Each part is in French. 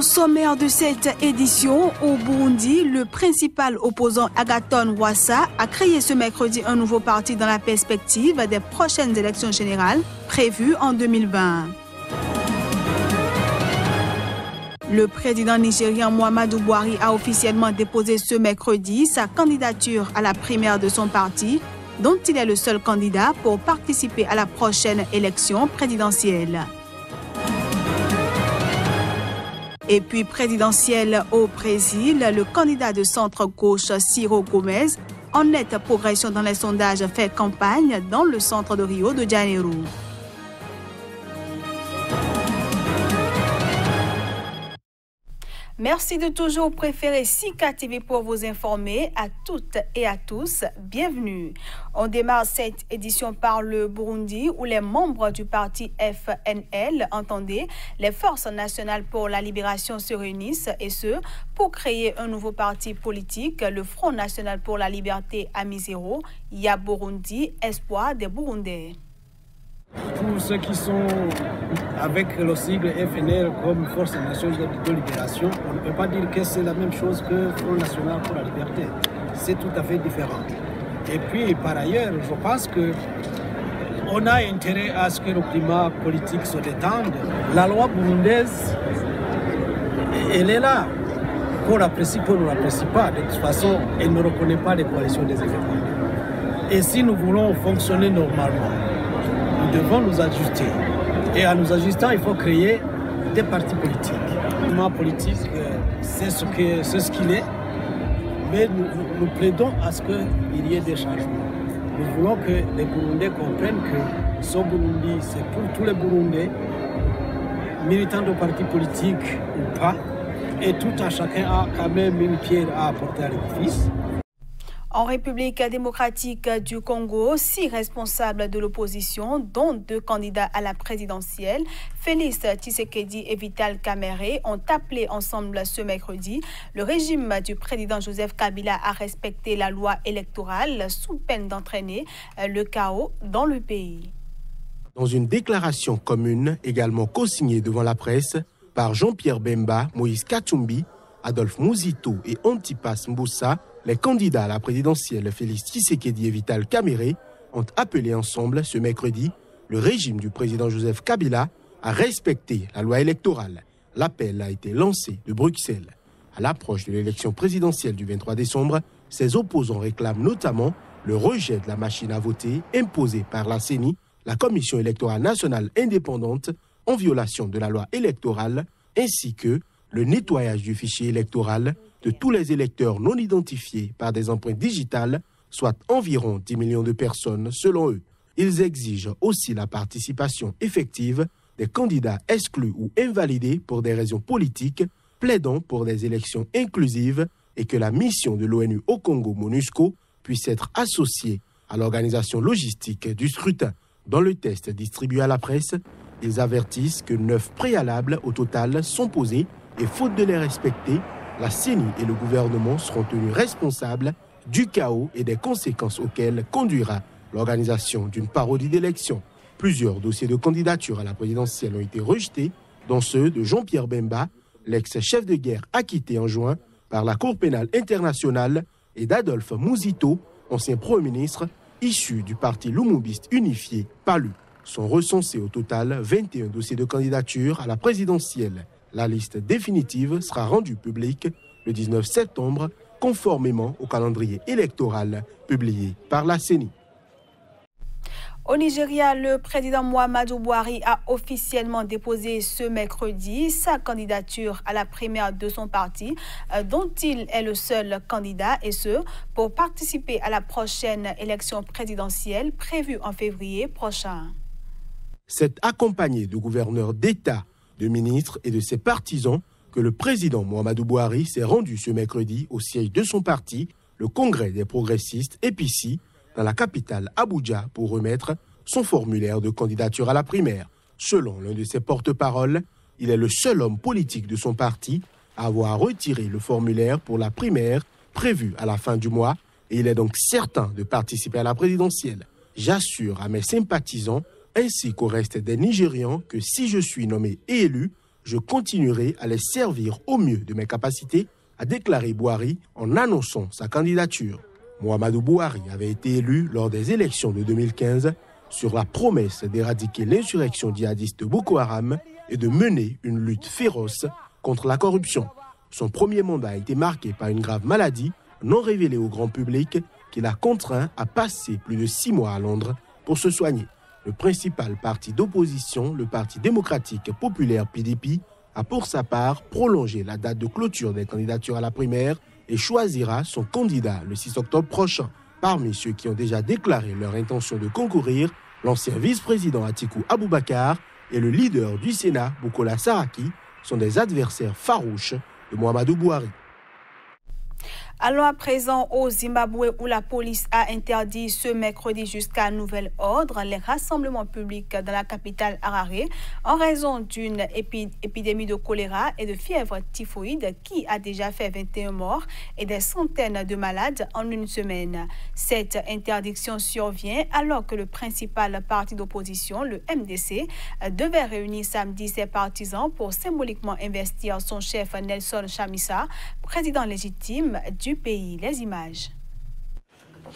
sommaire de cette édition, au Burundi, le principal opposant Agathon Rwasa a créé ce mercredi un nouveau parti dans la perspective des prochaines élections générales prévues en 2020. Le président nigérien Muhammadu Buhari a officiellement déposé ce mercredi sa candidature à la primaire de son parti, dont il est le seul candidat pour participer à la prochaine élection présidentielle. Et puis présidentielle au Brésil, le candidat de centre-gauche Ciro Gomes, en nette progression dans les sondages, fait campagne dans le centre de Rio de Janeiro. Merci de toujours préférer Sika TV pour vous informer. À toutes et à tous, bienvenue. On démarre cette édition par le Burundi où les membres du parti FNL, entendez, les Forces nationales pour la libération se réunissent et ce, pour créer un nouveau parti politique, le Front national pour la liberté à Mizero, Ya Burundi, espoir des Burundais. Pour ceux qui sont avec le sigle FNL comme Force nationale de libération, on ne peut pas dire que c'est la même chose que Front national pour la liberté. C'est tout à fait différent. Et puis, par ailleurs, je pense qu'on a intérêt à ce que le climat politique se détende. La loi burundaise, elle est là. Qu'on l'apprécie, qu'on ne l'apprécie pas. De toute façon, elle ne reconnaît pas les coalitions des indépendants. Et si nous voulons fonctionner normalement, nous devons nous ajuster. Et en nous ajustant, il faut créer des partis politiques. Le mouvement politique, c'est ce qu'il est, mais nous plaidons à ce qu'il y ait des changements. Nous voulons que les Burundais comprennent que ce Burundi, c'est pour tous les Burundais, militants de partis politiques ou pas, et tout un chacun a quand même une pierre à apporter à l'édifice. En République démocratique du Congo, 6 responsables de l'opposition, dont 2 candidats à la présidentielle, Félix Tshisekedi et Vital Kamerhe, ont appelé ensemble ce mercredi le régime du président Joseph Kabila à respecter la loi électorale sous peine d'entraîner le chaos dans le pays. Dans une déclaration commune, également co-signée devant la presse par Jean-Pierre Bemba, Moïse Katumbi, Adolphe Mouzito et Antipas Mboussa, les candidats à la présidentielle Félix Tshisekedi et Vital Kamerhe ont appelé ensemble ce mercredi le régime du président Joseph Kabila à respecter la loi électorale. L'appel a été lancé de Bruxelles. À l'approche de l'élection présidentielle du 23 décembre, ses opposants réclament notamment le rejet de la machine à voter imposée par la CENI, la Commission électorale nationale indépendante, en violation de la loi électorale, ainsi que le nettoyage du fichier électoral de tous les électeurs non identifiés par des empreintes digitales, soit environ 10 millions de personnes selon eux. Ils exigent aussi la participation effective des candidats exclus ou invalidés pour des raisons politiques, plaidant pour des élections inclusives et que la mission de l'ONU au Congo, MONUSCO, puisse être associée à l'organisation logistique du scrutin. Dans le test distribué à la presse, ils avertissent que 9 préalables au total sont posés et faute de les respecter, la CENI et le gouvernement seront tenus responsables du chaos et des conséquences auxquelles conduira l'organisation d'une parodie d'élection. Plusieurs dossiers de candidature à la présidentielle ont été rejetés, dont ceux de Jean-Pierre Bemba, l'ex-chef de guerre acquitté en juin par la Cour pénale internationale, et d'Adolphe Mouzito, ancien Premier ministre, issu du parti lumumbiste unifié PALU. Sont recensés au total 21 dossiers de candidature à la présidentielle. La liste définitive sera rendue publique le 19 septembre, conformément au calendrier électoral publié par la CENI. Au Nigeria, le président Muhammadu Buhari a officiellement déposé ce mercredi sa candidature à la primaire de son parti, dont il est le seul candidat, et ce, pour participer à la prochaine élection présidentielle prévue en février prochain. C'est accompagné de gouverneurs d'État, de ministres et de ses partisans que le président Muhammadu Buhari s'est rendu ce mercredi au siège de son parti, le Congrès des progressistes EPICI, dans la capitale Abuja, pour remettre son formulaire de candidature à la primaire. Selon l'un de ses porte-paroles, il est le seul homme politique de son parti à avoir retiré le formulaire pour la primaire prévue à la fin du mois et il est donc certain de participer à la présidentielle. J'assure à mes sympathisants ainsi qu'au reste des Nigérians que si je suis nommé et élu, je continuerai à les servir au mieux de mes capacités, a déclaré Bouhari en annonçant sa candidature. Muhammadu Bouhari avait été élu lors des élections de 2015 sur la promesse d'éradiquer l'insurrection djihadiste de Boko Haram et de mener une lutte féroce contre la corruption. Son premier mandat a été marqué par une grave maladie non révélée au grand public qui l'a contraint à passer plus de 6 mois à Londres pour se soigner. Le principal parti d'opposition, le Parti démocratique populaire PDP, a pour sa part prolongé la date de clôture des candidatures à la primaire et choisira son candidat le 6 octobre prochain. Parmi ceux qui ont déjà déclaré leur intention de concourir, l'ancien vice-président Atiku Abubakar et le leader du Sénat, Bukola Saraki, sont des adversaires farouches de Muhammadu Bouhari. Allons à présent au Zimbabwe où la police a interdit ce mercredi jusqu'à nouvel ordre les rassemblements publics dans la capitale Harare en raison d'une épidémie de choléra et de fièvre typhoïde qui a déjà fait 21 morts et des centaines de malades en une semaine. Cette interdiction survient alors que le principal parti d'opposition, le MDC, devait réunir samedi ses partisans pour symboliquement investir son chef Nelson Chamisa, président légitime du pays. Les images.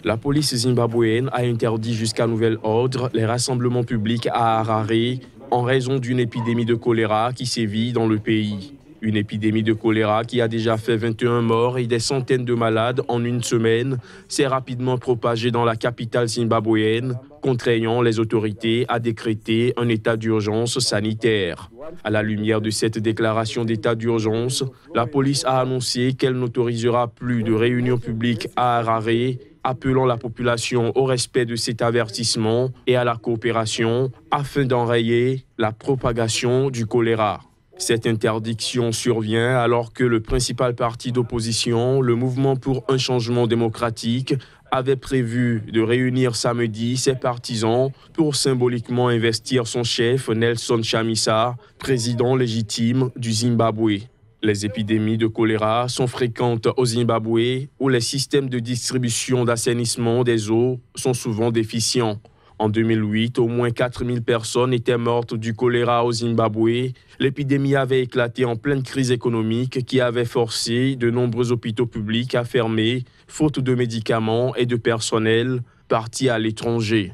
La police zimbabwéenne a interdit jusqu'à nouvel ordre les rassemblements publics à Harare en raison d'une épidémie de choléra qui sévit dans le pays. Une épidémie de choléra qui a déjà fait 21 morts et des centaines de malades en une semaine s'est rapidement propagée dans la capitale zimbabwéenne, contraignant les autorités à décréter un état d'urgence sanitaire. À la lumière de cette déclaration d'état d'urgence, la police a annoncé qu'elle n'autorisera plus de réunions publiques à Harare, appelant la population au respect de cet avertissement et à la coopération afin d'enrayer la propagation du choléra. Cette interdiction survient alors que le principal parti d'opposition, le Mouvement pour un changement démocratique, avait prévu de réunir samedi ses partisans pour symboliquement investir son chef Nelson Chamisa, président légitime du Zimbabwe. Les épidémies de choléra sont fréquentes au Zimbabwe où les systèmes de distribution d'assainissement des eaux sont souvent déficients. En 2008, au moins 4000 personnes étaient mortes du choléra au Zimbabwe. L'épidémie avait éclaté en pleine crise économique qui avait forcé de nombreux hôpitaux publics à fermer, faute de médicaments et de personnel partis à l'étranger.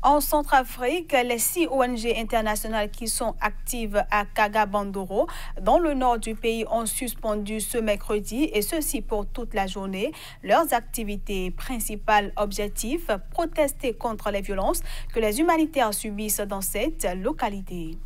En Centrafrique, les 6 ONG internationales qui sont actives à Kaga-Bandoro, dans le nord du pays, ont suspendu ce mercredi, et ceci pour toute la journée, leurs activités. Principal objectif, protester contre les violences que les humanitaires subissent dans cette localité.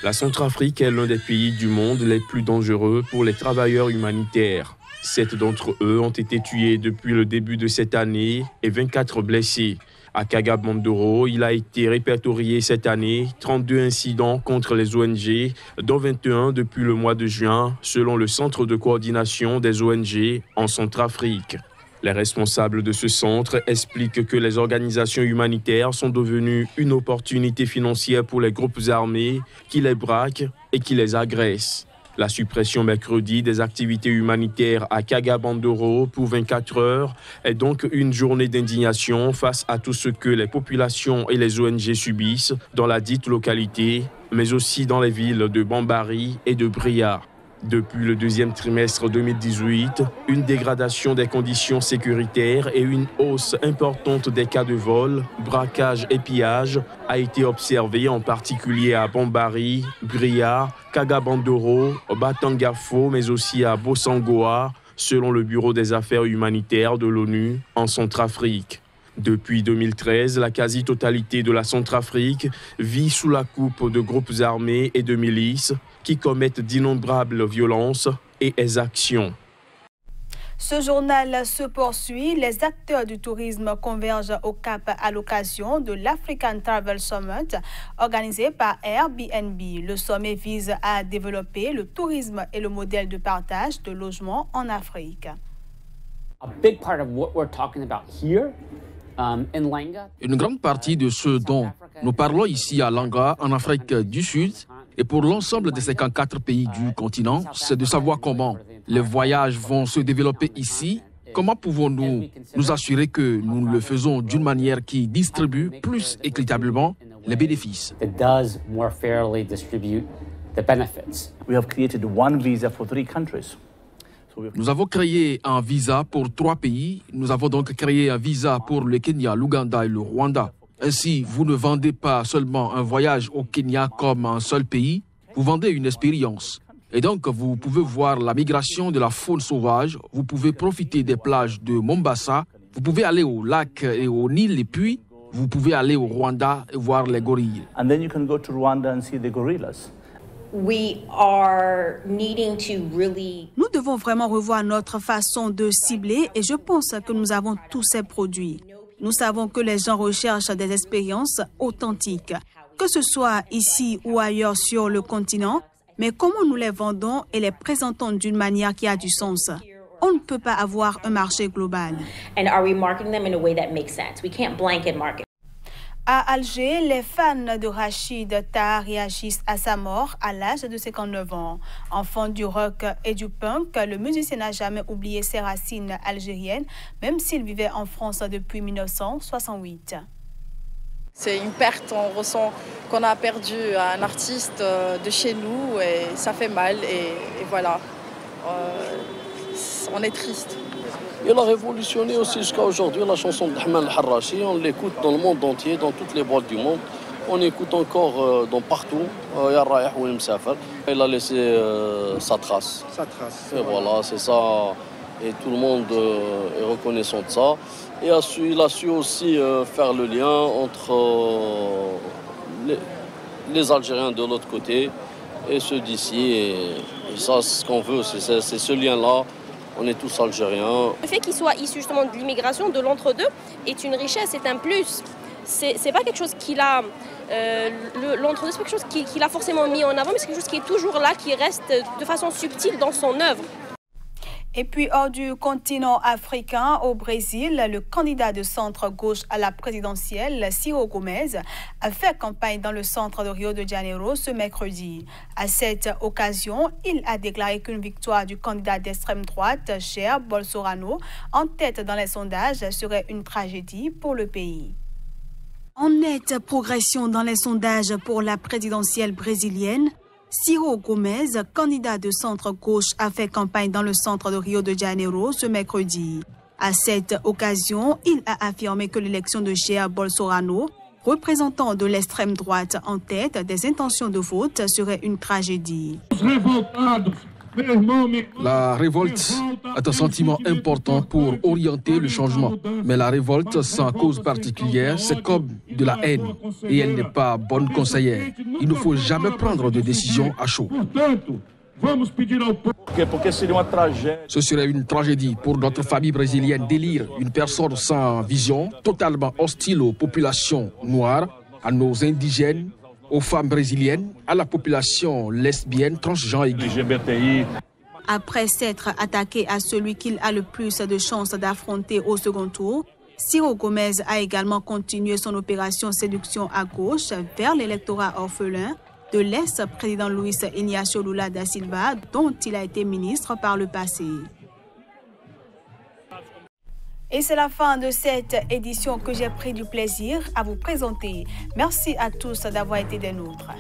La Centrafrique est l'un des pays du monde les plus dangereux pour les travailleurs humanitaires. 7 d'entre eux ont été tués depuis le début de cette année et 24 blessés. À Kaga-Bandoro, il a été répertorié cette année 32 incidents contre les ONG, dont 21 depuis le mois de juin, selon le Centre de coordination des ONG en Centrafrique. Les responsables de ce centre expliquent que les organisations humanitaires sont devenues une opportunité financière pour les groupes armés qui les braquent et qui les agressent. La suppression mercredi des activités humanitaires à Kaga-Bandoro pour 24 heures est donc une journée d'indignation face à tout ce que les populations et les ONG subissent dans la dite localité, mais aussi dans les villes de Bambari et de Bria. Depuis le deuxième trimestre 2018, une dégradation des conditions sécuritaires et une hausse importante des cas de vol, braquage et pillage a été observée en particulier à Bambari, Bria, Kaga-Bandoro, Batangafo, mais aussi à Bossangoa, selon le Bureau des affaires humanitaires de l'ONU en Centrafrique. Depuis 2013, la quasi-totalité de la Centrafrique vit sous la coupe de groupes armés et de milices qui commettent d'innombrables violences et exactions. Ce journal se poursuit. Les acteurs du tourisme convergent au Cap à l'occasion de l'African Travel Summit organisé par Airbnb. Le sommet vise à développer le tourisme et le modèle de partage de logements en Afrique. Une grande partie de ce dont nous parlons ici à Langa, en Afrique du Sud, et pour l'ensemble des 54 pays du continent, c'est de savoir comment les voyages vont se développer ici comment pouvons-nous nous assurer que nous le faisons d'une manière qui distribue plus équitablement les bénéfices? We have created one visa for 3 countries. Nous avons créé un visa pour 3 pays. Nous avons donc créé un visa pour le Kenya, l'Ouganda et le Rwanda. Ainsi, vous ne vendez pas seulement un voyage au Kenya comme un seul pays, vous vendez une expérience. Et donc, vous pouvez voir la migration de la faune sauvage, vous pouvez profiter des plages de Mombasa, vous pouvez aller au lac et au Nil, et puis vous pouvez aller au Rwanda et voir les gorilles. And then you can go to Rwanda and see the gorillas. Nous devons vraiment revoir notre façon de cibler et je pense que nous avons tous ces produits. Nous savons que les gens recherchent des expériences authentiques, que ce soit ici ou ailleurs sur le continent, mais comment nous les vendons et les présentons d'une manière qui a du sens. On ne peut pas avoir un marché global. À Alger, les fans de Rachid Taha réagissent à sa mort à l'âge de 59 ans. Enfant du rock et du punk, le musicien n'a jamais oublié ses racines algériennes, même s'il vivait en France depuis 1968. C'est une perte, on ressent qu'on a perdu un artiste de chez nous et ça fait mal et voilà, on est triste. Il a révolutionné aussi jusqu'à aujourd'hui la chanson d'Ahmed El-Harrachi. On l'écoute dans le monde entier, dans toutes les boîtes du monde. On écoute encore dans partout. Il a laissé sa trace. Et voilà, c'est ça. Et tout le monde est reconnaissant de ça. Et il a su aussi faire le lien entre les Algériens de l'autre côté et ceux d'ici. Et ça, c'est ce qu'on veut, c'est ce lien-là. On est tous Algériens. Le fait qu'il soit issu justement de l'immigration, de l'entre-deux, est une richesse, c'est un plus. C'est pas quelque chose qu'il a... l'entre-deux, c'est pas quelque chose qu'il a forcément mis en avant, mais c'est quelque chose qui est toujours là, qui reste de façon subtile dans son œuvre. Et puis, hors du continent africain, au Brésil, le candidat de centre-gauche à la présidentielle, Ciro Gomes, a fait campagne dans le centre de Rio de Janeiro ce mercredi. À cette occasion, il a déclaré qu'une victoire du candidat d'extrême droite, Jair Bolsonaro, en tête dans les sondages, serait une tragédie pour le pays. En nette progression dans les sondages pour la présidentielle brésilienne, Ciro Gomes, candidat de centre-gauche, a fait campagne dans le centre de Rio de Janeiro ce mercredi. À cette occasion, il a affirmé que l'élection de Jair Bolsonaro, représentant de l'extrême droite en tête des intentions de vote, serait une tragédie. La révolte est un sentiment important pour orienter le changement. Mais la révolte sans cause particulière, c'est comme de la haine. Et elle n'est pas bonne conseillère. Il ne faut jamais prendre de décision à chaud. Ce serait une tragédie pour notre famille brésilienne d'élire une personne sans vision, totalement hostile aux populations noires, à nos indigènes, aux femmes brésiliennes, à la population lesbienne, transgenre et LGBTI. Après s'être attaqué à celui qu'il a le plus de chances d'affronter au second tour, Ciro Gomes a également continué son opération séduction à gauche vers l'électorat orphelin de l'ex-président Luiz Inácio Lula da Silva, dont il a été ministre par le passé. Et c'est la fin de cette édition que j'ai pris du plaisir à vous présenter. Merci à tous d'avoir été des nôtres.